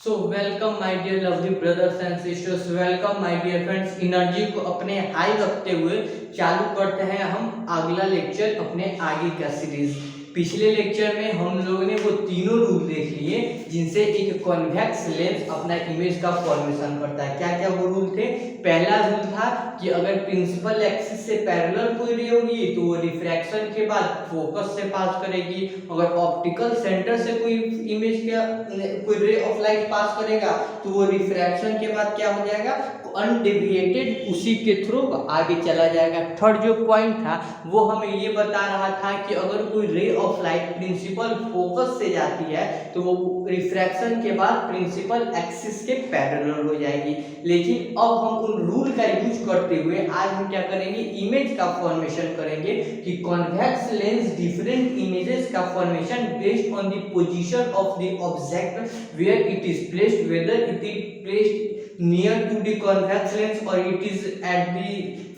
So welcome my dear lovely brothers and sisters, welcome my dear friends. Energy को अपने high रखते हुए चालू करते हैं हम अगला लेक्चर अपने आगे का सीरीज। पिछले लेक्चर में हम लोगों ने वो तीनों रूल देख लिए जिनसे एक कॉन्वेक्स लेंस अपना इमेज का फॉर्मेशन करता है। क्या क्या वो रूल थे? पहला रूल था कि अगर प्रिंसिपल एक्सिस से पैरेलल कोई रे होगी तो वो रिफ्रैक्शन के बाद फोकस से पास करेगी। अगर ऑप्टिकल सेंटर से कोई इमेज का कोई रे ऑफ लाइट पास करेगा तो वो रिफ्रैक्शन के बाद क्या हो जाएगा, अनडेविएटेड उसी के थ्रू आगे चला जाएगा। थर्ड जो पॉइंट था वो हमें ये बता रहा था कि अगर कोई ray of light principal focus से जाती है तो वो रिफ्रैक्शन के बाद प्रिंसिपल एक्सिस के पैरेलल हो जाएगी। लेकिन अब हम उन रूल का यूज करते हुए आज हम क्या करेंगे, इमेज का फॉर्मेशन करेंगे कि कॉन्वेक्स लेंस डिफरेंट इमेजेस का formation based on the position of the object where it is placed, whether it is placed near to the convex lens or it is at the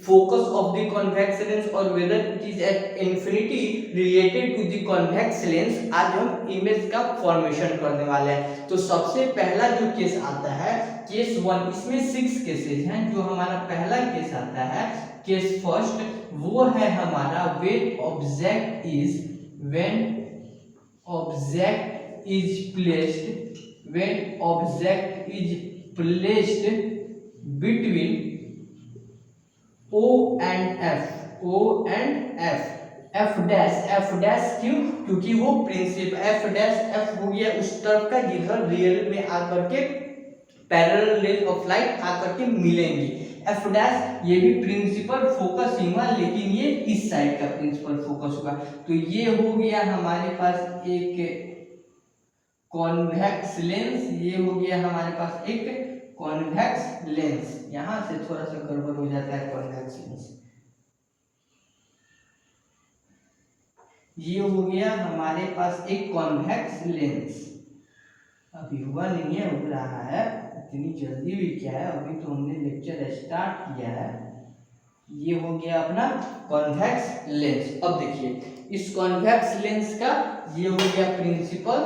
focus of the convex lens or whether it is at infinity related to the convex lens। आज हम image का formation करने वाले हैं। तो सबसे पहला जो केस आता है केस 1, इसमें 6 केसेस हैं। जो हमारा पहला केस आता है केस फर्स्ट, वो है हमारा when object is placed between O and F, F dash क्यों? क्योंकि वो प्रिंसिपल F हो गया उस तरफ का जिधर रियल में आकर के पैरेलल रेज ऑफ लाइट आकर के मिलेंगी। F डैश ये भी प्रिंसिपल फोकस ही हुआ, लेकिन ये इस साइड का प्रिंसिपल फोकस होगा। तो ये हो गया हमारे पास एक कॉन्वेक्स लेंस, ये हो गया हमारे पास एक कॉन्वेक्स लेंस। यहां से थोड़ा सा गड़बड़ हो जाता है कॉन्वेक्स लेंस। ये हो गया हमारे पास एक कॉन्वेक्स लेंस। अभी हुआ नहीं है, हो रहा है। इतनी जल्दी भी क्या है, अभी तो हमने लेक्चर स्टार्ट किया है। ये हो गया अपना कॉन्वेक्स लेंस। अब देखिए इस कॉन्वेक्स लेंस का ये हो गया प्रिंसिपल,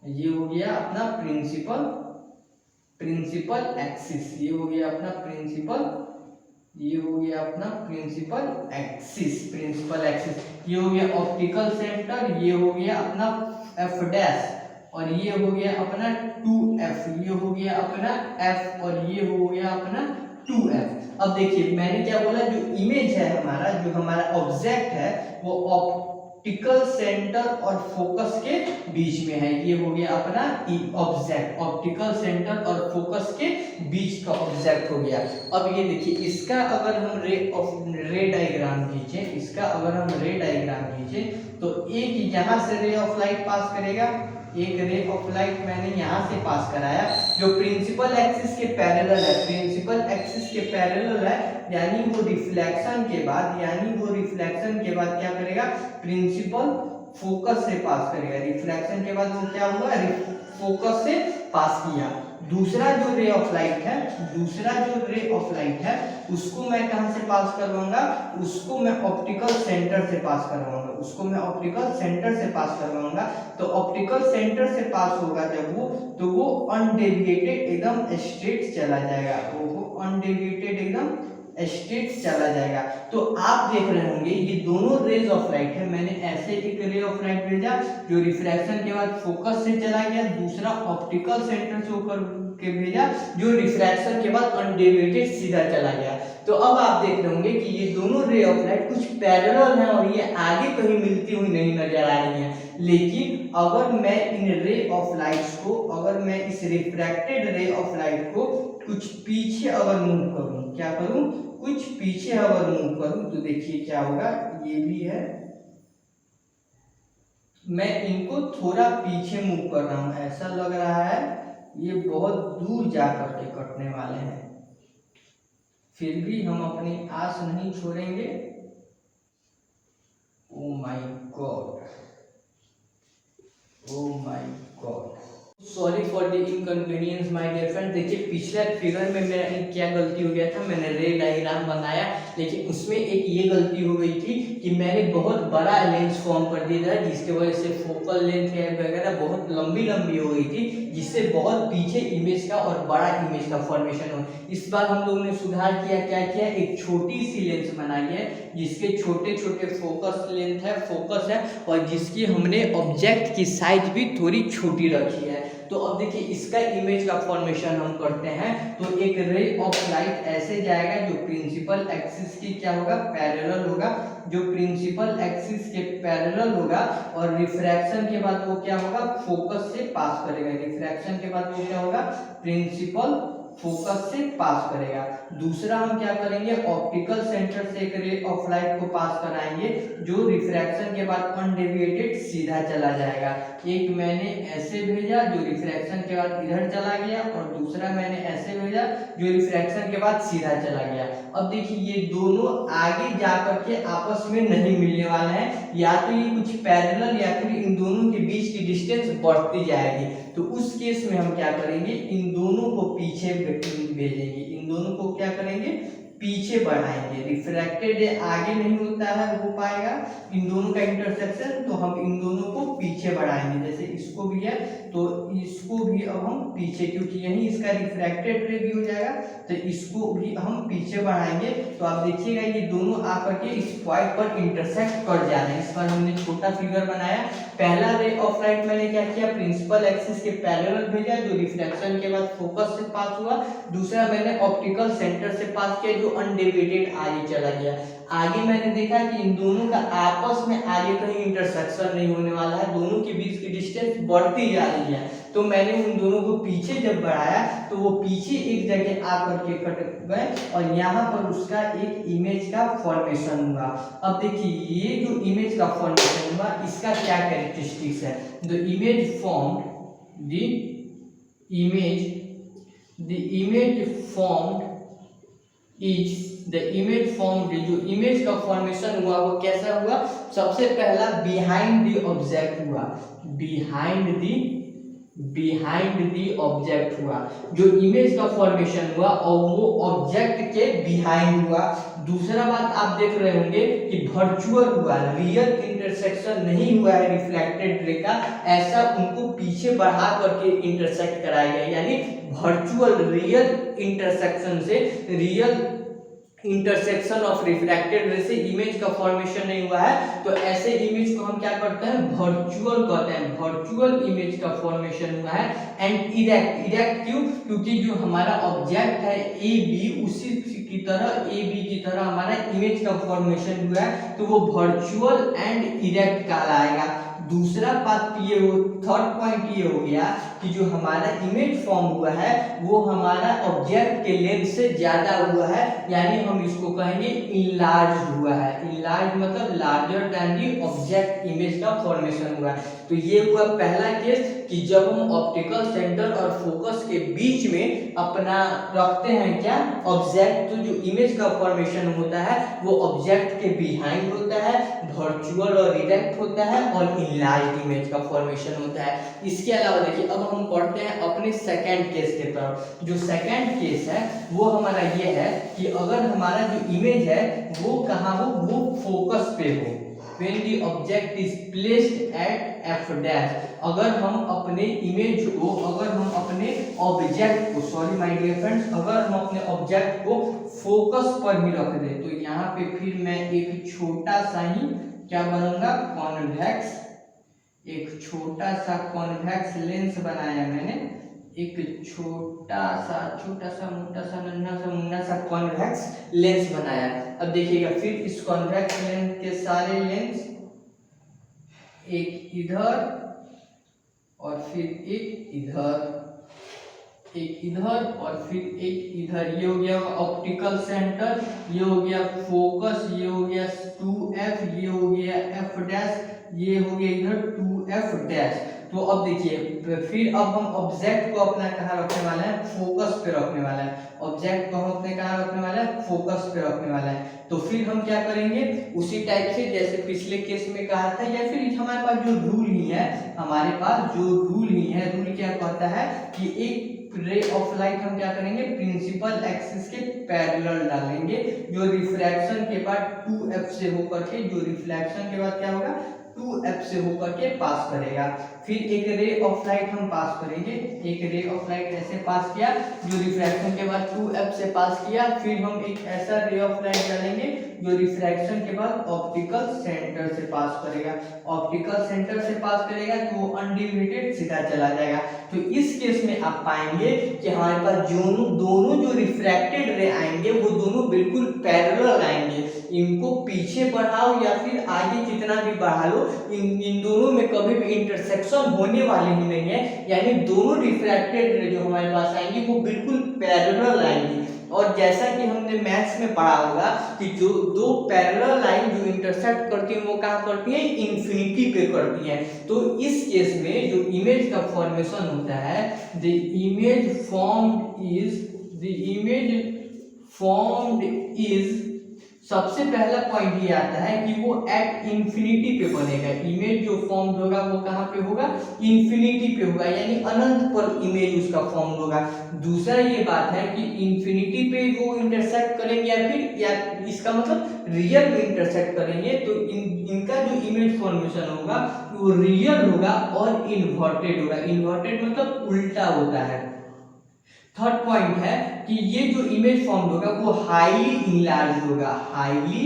ये हो गया अपना प्रिंसिपल एक्सिस, ये हो गया अपना प्रिंसिपल, ये हो गया अपना प्रिंसिपल एक्सिस, ये हो गया ऑप्टिकल सेंटर, ये हो गया अपना F डैश, और ये हो गया अपना 2F, ये हो गया अपना F, और ये हो गया अपना 2F। अब देखिए मैंने क्या बोला, जो इमेज है हमारा, जो हमारा ऑब्जेक्ट है वो ऑप्टिकल सेंटर और फोकस के बीच में है। ये हो गया अपना ऑब्जेक्ट, ऑप्टिकल सेंटर और फोकस के बीच का ऑब्जेक्ट हो गया। अब ये देखिए इसका अगर हम रे डायग्राम खींचे, इसका अगर हम रे डायग्राम खींचे तो एक यहाँ से रे ऑफ लाइट पास करेगा, एक रे ऑफ लाइट मैंने यहाँ से पास कराया जो प्रिंसिपल एक्सिस के पैरेलल है, प्रिंसिपल एक्सिस के पैरेलल है, यानी वो रिफ्लेक्शन के बाद क्या करेगा, प्रिंसिपल फोकस से पास करेगा। रिफ्लेक्शन के बाद वो क्या हुआ, फोकस से पास किया। दूसरा जो रे ऑफ लाइट है उसको मैं कहां से पास करवाऊंगा, उसको मैं ऑप्टिकल सेंटर से पास करवाऊंगा। तो ऑप्टिकल सेंटर से पास होगा जब वो, तो वो अनडेविएटेड एकदम स्ट्रेट चला जाएगा, तो आप देख रहे होंगे ये दोनों रेज ऑफ लाइट है। मैंने ऐसे एक रे ऑफ लाइट भेजा जो रिफ्रैक्शन के बाद फोकस से चला गया, दूसरा ऑप्टिकल सेंटर से होकर के भेजा जो रिफ्रैक्शन के बाद अनडेविएटेड सीधा चला गया। तो अब आप देख रहे होंगे कि ये दोनों रे ऑफ लाइट कुछ पैरेलल हैं और ये आगे कहीं मिलती हुई नहीं नजर आ रही हैं। लेकिन अगर मैं इन रे ऑफ लाइट्स को, अगर मैं इस रिफ्रैक्टेड रे ऑफ लाइट को कुछ पीछे अगर मूव करूं, क्या करूं, कुछ पीछे अगर मूव करूं तो देखिए क्या होगा, ये भी है, मैं इनको थोड़ा पीछे मूव कर रहा हूं, ऐसा लग रहा है ये बहुत दूर जाकर के कटने वाले हैं, फिर भी हम अपनी आस नहीं छोड़ेंगे। Oh my god, sorry for the inconvenience my dear friend. देखिए पिछले फिगर में मेरा एक क्या गलती हो गया था, मैंने रे डायग्राम बनाया लेकिन उसमें एक ये गलती हो गई थी कि मैंने बहुत बड़ा लेंस फॉर्म कर दिया था, जिसके वजह से फोकल लेंथ वगैरह बहुत लंबी लंबी हो गई थी, जिससे बहुत पीछे इमेज का और बड़ा इमेज का फॉर्मेशन हो। इस बार हम लोगों ने सुधार किया, क्या किया, एक छोटी सी लेंस बनाई है जिसके छोटे छोटे फोकस है और जिसकी हमने ऑब्जेक्ट की साइज भी थोड़ी छोटी रखी है। तो अब देखिए इसका इमेज का फॉर्मेशन हम करते हैं। तो एक रे ऑफ लाइट ऐसे जाएगा जो प्रिंसिपल एक्सिस की क्या होगा, पैरेलल होगा, जो प्रिंसिपल एक्सिस के पैरेलल होगा और रिफ्रैक्शन के बाद वो क्या होगा, फोकस से पास करेगा। रिफ्रैक्शन के बाद वो क्या होगा, प्रिंसिपल फोकस से पास करेगा। दूसरा हम क्या करेंगे, ऑप्टिकल सेंटर से एक रे ऑफ लाइट को पास कराएंगे जो रिफ्रैक्शन के बाद अनडेविएटेड सीधा चला जाएगा। एक मैंने ऐसे भेजा जो रिफ्रैक्शन के बाद इधर चला गया और दूसरा मैंने ऐसे भेजा जो रिफ्रैक्शन के बाद सीधा चला गया। अब देखिए ये दोनों आगे जा करके आपस में नहीं मिलने वाले हैं, या तो ये कुछ पैरेलल या फिर इन दोनों के बीच की डिस्टेंस बढ़ती जाएगी। तो उस केस में हम क्या करेंगे, इन दोनों को पीछे भेजेंगे, इन दोनों को क्या करेंगे, पीछे बढ़ाएंगे। रिफ्रैक्टेड आगे नहीं होता है हो पाएगा इन दोनों का इंटरसेक्शन, तो हम इन दोनों को पीछे बढ़ाएंगे। जैसे इसको भी है तो इसको भी अब हम पीछे, क्योंकि यही इसका रिफ्रैक्टेड रे भी हो जाएगा, तो इसको भी हम पीछे बढ़ाएंगे। तो आप देखिएगा ये दोनों आकर के इस पॉइंट पर इंटरसेक्ट कर जा रहे हैं। इस पर हमने छोटा फिगर बनाया। पहला रे ऑफ लाइट मैंने क्या किया, प्रिंसिपल एक्सिस के पैरेलल भेजा जो रिफ्लेक्शन के बाद फोकस से पास हुआ। दूसरा मैंने ऑप्टिकल सेंटर से पास किया जो अनडेविएटेड आगे चला गया। आगे मैंने देखा कि इन दोनों का आपस में आगे कहीं इंटरसेक्शन नहीं होने वाला है, दोनों के बीच की डिस्टेंस बढ़ती जा रही है। तो मैंने उन दोनों को पीछे जब बढ़ाया तो वो पीछे एक जगह आकर के कट गए और यहाँ पर उसका एक इमेज का फॉर्मेशन हुआ। अब देखिए ये जो इमेज का फॉर्मेशन हुआ इसका क्या कैरेक्टरिस्टिक्स है, द इमेज फॉर्म्ड जो इमेज का फॉर्मेशन हुआ वो कैसा हुआ, सबसे पहला बिहाइंड द ऑब्जेक्ट हुआ, बिहाइंड दी ऑब्जेक्ट हुआ। जो इमेज का फॉर्मेशन हुआ और वो ऑब्जेक्ट के बिहाइंड हुआ। दूसरा बात आप देख रहे होंगे कि वर्चुअल हुआ, रियल इंटरसेक्शन नहीं हुआ है रिफ्लेक्टेड रे का, ऐसा उनको पीछे बढ़ा करके इंटरसेक्ट कराया गया। यानी वर्चुअल रियल इंटरसेक्शन से रियल इंटरसेक्शन ऑफ रिफ्रैक्टेड रे से इमेज का फॉर्मेशन नहीं हुआ है, तो ऐसे इमेज को हम क्या करते हैं, वर्चुअल कहते हैं। वर्चुअल इमेज का फॉर्मेशन हुआ है। एंड इरेक्ट क्यों, क्योंकि जो हमारा ऑब्जेक्ट है ए बी उसी की तरह ए बी की तरह हमारा इमेज का फॉर्मेशन हुआ है, तो वो वर्चुअल एंड इरेक्ट कहलाएगा। दूसरा बात ये हो, थर्ड पॉइंट ये हो गया कि जो हमारा इमेज फॉर्म हुआ है वो हमारा ऑब्जेक्ट के लेंथ से ज्यादा हुआ है, यानी हम इसको कहेंगे इनलार्ज्ड हुआ है। इनलार्ज मतलब larger than the object image का फॉर्मेशन हुआ है। तो ये हुआ पहला केस कि जब हम ऑप्टिकल सेंटर और फोकस के बीच में अपना रखते हैं क्या, ऑब्जेक्ट, तो जो इमेज का फॉर्मेशन होता है वो ऑब्जेक्ट के बिहाइंड होता है, वर्चुअल और इरेक्ट होता है और इनलार्ज्ड इमेज का फॉर्मेशन होता है। इसके अलावा देखिए अब हम पढ़ते हैं अपने सेकंड केस के तरफ। जो सेकंड केस है वो हमारा ये है कि अगर हमारा जो इमेज है वो कहाँ हो, वो फोकस पे हो। When the object is placed at f dash, अगर हम अपने इमेज को, अगर हम अपने ऑब्जेक्ट को, सॉरी माय डियर फ्रेंड्स, अगर हम अपने ऑब्जेक्ट को फोकस पर ही रख दें, तो यहाँ पे फिर मैं एक छोटा सा ही क्या बनूंगा, कॉन्वेक्स, एक छोटा सा कॉन्वेक्स लेंस बनाया मैंने, एक छोटा सा मुन्ना सा कॉन्वेक्स लेंस बनाया। अब देखिएगा फिर इस कॉन्वेक्स लेंस के सारे लेंस, एक इधर और फिर एक इधर, एक इधर और फिर एक इधर, ये हो गया ऑप्टिकल सेंटर, ये हो गया फोकस, ये हो गया 2f, ये हो गया f डैश, ये हो गया इधर 2f डैश। तो अब देखिए फिर अब हम ऑब्जेक्ट को अपना कहाँ रखने वाले हैं, फोकस पे रखने वाला है। ऑब्जेक्ट को हम अपने कहाँ रखने वाला है, फोकस पे रखने वाला है। तो फिर हम क्या करेंगे, उसी टाइप से जैसे पिछले केस में कहा था, या फिर हमारे पास जो रूल ही है, हमारे पास जो रूल ही है, रूल क्या कहता है कि एक रे ऑफ लाइट हम क्या करेंगे, प्रिंसिपल एक्सिस के पैरेलल डालेंगे, जो रिफ्रैक्शन के बाद 2f से होकर के, जो रिफ्लेक्शन के बाद क्या होगा 2f से होकर के पास करेगा। फिर एक रे ऑफ लाइट हम पास करेंगे, एक रे ऑफ लाइट ऐसे पास किया जो रिफ्रैक्शन के बाद 2f से पास किया। फिर हम एक ऐसा रे ऑफ लाइट डालेंगे जो रिफ्रैक्शन के बाद ऑप्टिकल सेंटर से पास करेगा। ऑप्टिकल सेंटर से पास करेगा तो वो अनडिविडेड सीधा चला जाएगा। तो इस केस में आप पाएंगे कि हमारे पास दोनों जो रिफ्रैक्टेड रे आएंगे वो दोनों बिल्कुल पैरेलल आएंगे। इनको पीछे बढ़ाओ या फिर आगे कितना भी बढ़ा लो, इन दोनों में कभी भी इंटरसेक्शन होने वाले ही नहीं है। यानी दोनों रिफ्रैक्टेड रे जो हमारे पास आएंगी वो बिल्कुल पैरेलल आएंगी। और जैसा कि हमने मैथ्स में पढ़ा होगा कि जो दो पैरेलल लाइन जो इंटरसेक्ट करती हैं वो कहाँ करती हैं, इन्फिनिटी पे करती हैं। तो इस केस में जो इमेज का फॉर्मेशन होता है, द इमेज फॉर्म्ड इज सबसे पहला पॉइंट ये आता है कि वो एट इंफिनिटी पे बनेगा। इमेज जो फॉर्म होगा वो कहाँ पे होगा, इंफिनिटी पे होगा, यानी अनंत पर इमेज उसका फॉर्म होगा। दूसरा ये बात है कि इंफिनिटी पे वो इंटरसेक्ट करेंगे या फिर या इसका मतलब रियल में इंटरसेक्ट करेंगे, तो इनका जो इमेज फॉर्मेशन होगा वो रियल होगा और इन्वर्टेड होगा। इन्वर्टेड मतलब उल्टा होता है। थर्ड पॉइंट है कि ये जो इमेज फॉर्म होगा वो हाईली इनलार्ज होगा, हाईली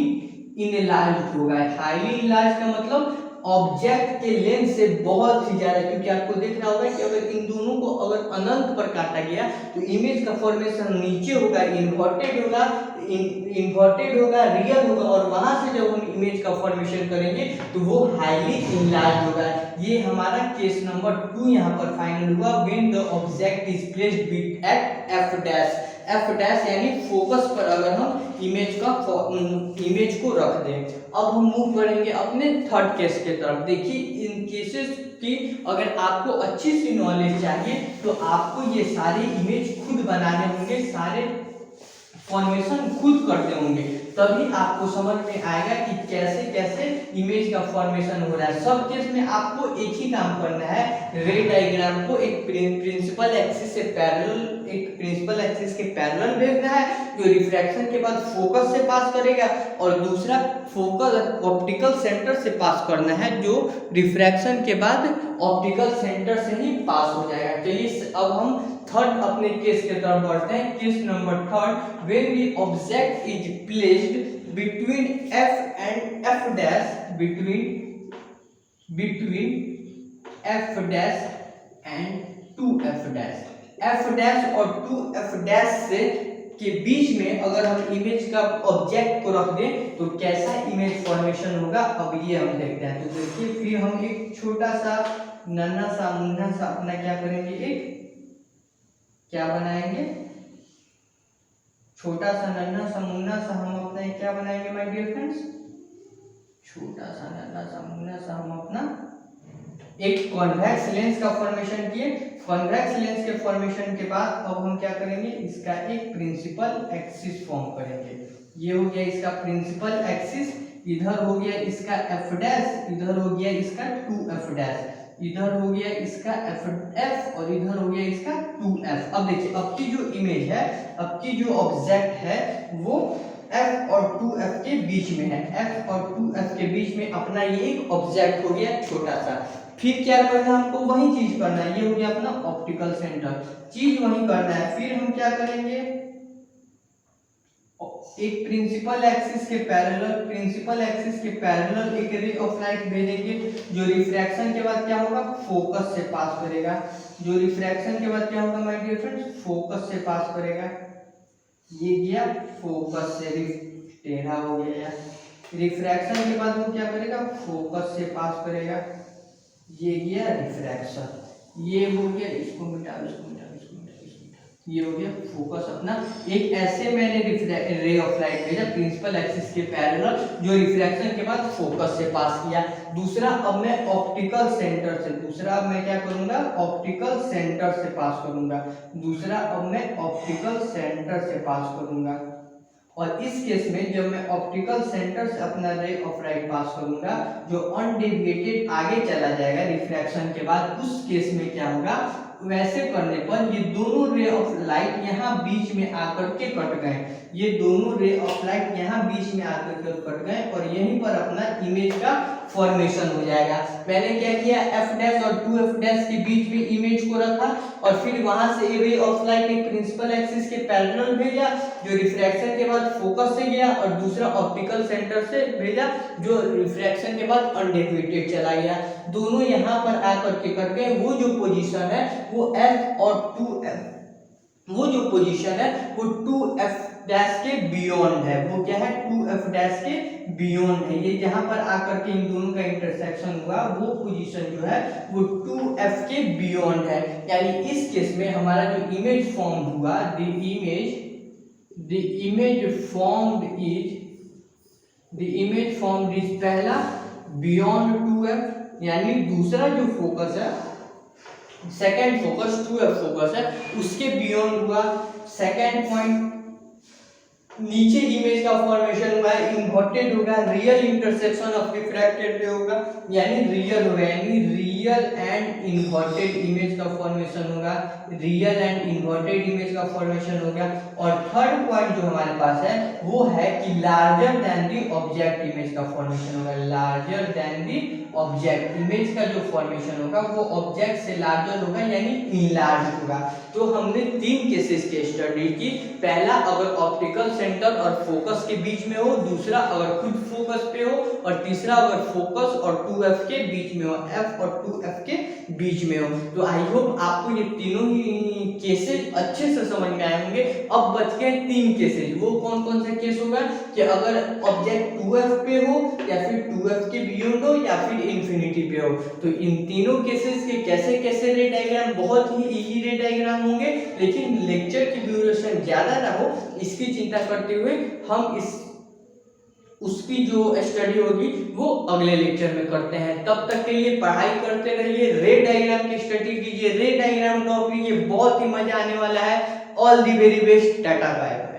इनलार्ज होगा। हाईली इनलार्ज का मतलब ऑब्जेक्ट के लेंथ से बहुत ही ज्यादा, क्योंकि आपको देखना होगा कि अगर इन दोनों को अगर अनंत पर काटा गया तो इमेज का फॉर्मेशन नीचे होगा, इन्वर्टेड होगा, रियल होगा, और वहां से जब हम इमेज का फॉर्मेशन करेंगे तो वो हाईली इनलार्ज होगा। ये हमारा केस नंबर 2 यहाँ पर फाइनल हुआ, when the object is placed at f dash. f dash यानी फोकस पर अगर हम इमेज को रख दें। अब हम मूव करेंगे अपने थर्ड केस के तरफ। देखिए इन केसेस की अगर आपको अच्छी सी नॉलेज चाहिए तो आपको ये सारे इमेज खुद बनाने होंगे, सारे फॉर्मेशन खुद करते होंगे, तभी आपको समझ में आएगा कि कैसे कैसे इमेज का फॉर्मेशन हो रहा है। सब केस में आपको एक ही काम करना है, रे डायग्राम को एक प्रिंसिपल एक्सिस के पैरेलल भेजना है, जो रिफ्रैक्शन के बाद फोकस से पास करेगा, और दूसरा फोकस ऑप्टिकल सेंटर से पास करना है, जो रिफ्रैक्शन के बाद ऑप्टिकल सेंटर से ही पास हो जाएगा। चलिए अब हम थर्ड अपने केस के तरफ बढ़ते हैं। Case number third, when the object is placed between f and f dash, between f dash and 2f dash, f dash और 2f dash से के बीच में अगर हम इमेज का ऑब्जेक्ट को रख दें तो कैसा इमेज फॉर्मेशन होगा, अब ये हम देखते हैं। तो देखिए फिर हम एक छोटा सा नन्हा सा मुन्ना सा अपना क्या करेंगे, एक क्या बनाएंगे, छोटा सा नन्हा सा मुन्ना सा हम अपना क्या बनाएंगे माय डियर फ्रेंड्स, छोटा सा नन्हा सा मुन्ना सा हम अपना एक कॉन्वेक्स लेंस का फॉर्मेशन किए। कॉन्वेक्स लेंस के फॉर्मेशन के बाद अब हम क्या करेंगे, इसका एक प्रिंसिपल एक्सिस फॉर्म करेंगे। ये हो गया इसका प्रिंसिपल एक्सिस, इधर हो गया इसका एफ डैश, इधर हो गया इसका 2f डैश, इधर हो गया इसका f और इधर हो गया इसका 2f। अब देखिए अब की जो इमेज है, अब की जो ऑब्जेक्ट है वो f और 2f के बीच में है। f और 2f के बीच में अपना ये एक ऑब्जेक्ट हो गया छोटा सा। फिर क्या करना है, हमको वही चीज करना है, ये हो गया अपना ऑप्टिकल सेंटर, चीज वही करना है। फिर हम क्या करेंगे, एक प्रिंसिपल एक्सिस के पैरेलल एक रे ऑफ लाइट भेजेंगे, जो रिफ्रैक्शन के बाद क्या होगा, फोकस से पास करेगा। जो रिफ्रैक्शन के बाद क्या होगा माय डियर फ्रेंड्स, फोकस से पास करेगा। ये गया फोकस से, टेढ़ा हो गया। रिफ्रैक्शन के बाद वो क्या करेगा, फोकस से पास करेगा। ये गया रिफ्रैक्शन, ये हो गया, इसको मिटा, इसको मिटा, इसको मिटा, इसको मिटा। ये हो गया फोकस अपना। एक ऐसे मैंने रे ऑफ लाइट भेजा प्रिंसिपल एक्सिस के पैरेलल जो रिफ्रैक्शन के बाद फोकस से पास किया। दूसरा अब मैं ऑप्टिकल सेंटर से, दूसरा अब मैं क्या करूंगा, ऑप्टिकल सेंटर से पास करूंगा। दूसरा अब मैं ऑप्टिकल सेंटर से पास करूंगा। और इस केस में जब मैं ऑप्टिकल सेंटर से अपना रे ऑफ लाइट पास करूंगा, जो अनडेविएटेड आगे चला जाएगा रिफ्रैक्शन के बाद, उस केस में क्या होगा, वैसे करने पर ये दोनों रे ऑफ लाइट यहाँ बीच में आकर के कट गए। ये दोनों रे ऑफ लाइट यहाँ बीच में आकर के कट गए और यहीं पर अपना इमेज का फॉर्मेशन हो जाएगा। मैंने क्या किया, एफ डैश और 2f डैश के बीच में इमेज को रखा और फिर वहां से रे ऑफ लाइट एक प्रिंसिपल एक्सिस के पैरेलल भेजा जो रिफ्रैक्शन के बाद फोकस से गया, और दूसरा ऑप्टिकल सेंटर से भेजा जो रिफ्रैक्शन के बाद अनडेविएटेड चला गया। दोनों यहाँ पर आकर के कट गए। वो जो पोजीशन है वो f और 2f, वो जो पोजीशन है वो 2f डैश के बियॉन्ड है। वो क्या है, 2f डैश के बियॉन्ड है। ये जहां पर आकर के इन दोनों का इंटरसेक्शन हुआ वो पोजीशन जो है वो 2f के बियॉन्ड है। यानी इस केस में हमारा जो इमेज फॉर्म हुआ, the image formed is पहला बियॉन्ड 2f, यानी दूसरा जो फोकस है, सेकेंड फोकस 2f फोकस है, उसके बियॉन्ड हुआ। सेकेंड पॉइंट, नीचे इमेज का फॉर्मेशन हुआ है, इन्वर्टेड होगा, रियल इंटरसेक्शन ऑफ रिफ्रैक्टेड रे होगा, यानी रियल होगा, यानी रियल एंड इन्वर्टेड इमेज का फॉर्मेशन होगा, रियल एंड इन्वर्टेड इमेज का फॉर्मेशन होगा। और थर्ड पॉइंट जो हमारे पास है वो है कि larger than the object image का फॉर्मेशन होगा। Larger than the object image का जो फॉर्मेशन होगा वो ऑब्जेक्ट से लार्जर होगा, यानी इनलार्ज होगा। तो हमने तीन केसेस की स्टडी की। पहला, अगर ऑप्टिकल सेंटर और फोकस के बीच में हो, दूसरा अगर खुद फोकस पे हो, और तीसरा अगर फोकस और 2f के बीच में हो, f और 2f के बीच में हो। तो आई होप आपको ये तीनों ही केसेस अच्छे से समझ में आए होंगे। अब बच गए तीन केसेस। वो कौन कौन से केस होगा कि अगर ऑब्जेक्ट 2f पे हो, या फिर 2f के बियॉन्ड हो, या फिर इंफिनिटी पे हो। तो इन तीनों केसेस के कैसे कैसे रे डायग्राम, बहुत ही इजी रे डायग्राम होंगे, लेकिन लेक्चर की ड्यूरेशन ज्यादा ना हो इसकी चिंता करते हुए हम उसकी जो स्टडी होगी वो अगले लेक्चर में करते हैं। तब तक के लिए पढ़ाई करते रहिए, रे डायग्राम की स्टडी कीजिए, रे डायग्राम टॉपिक ये बहुत ही मजा आने वाला है। All the very best, tata bye.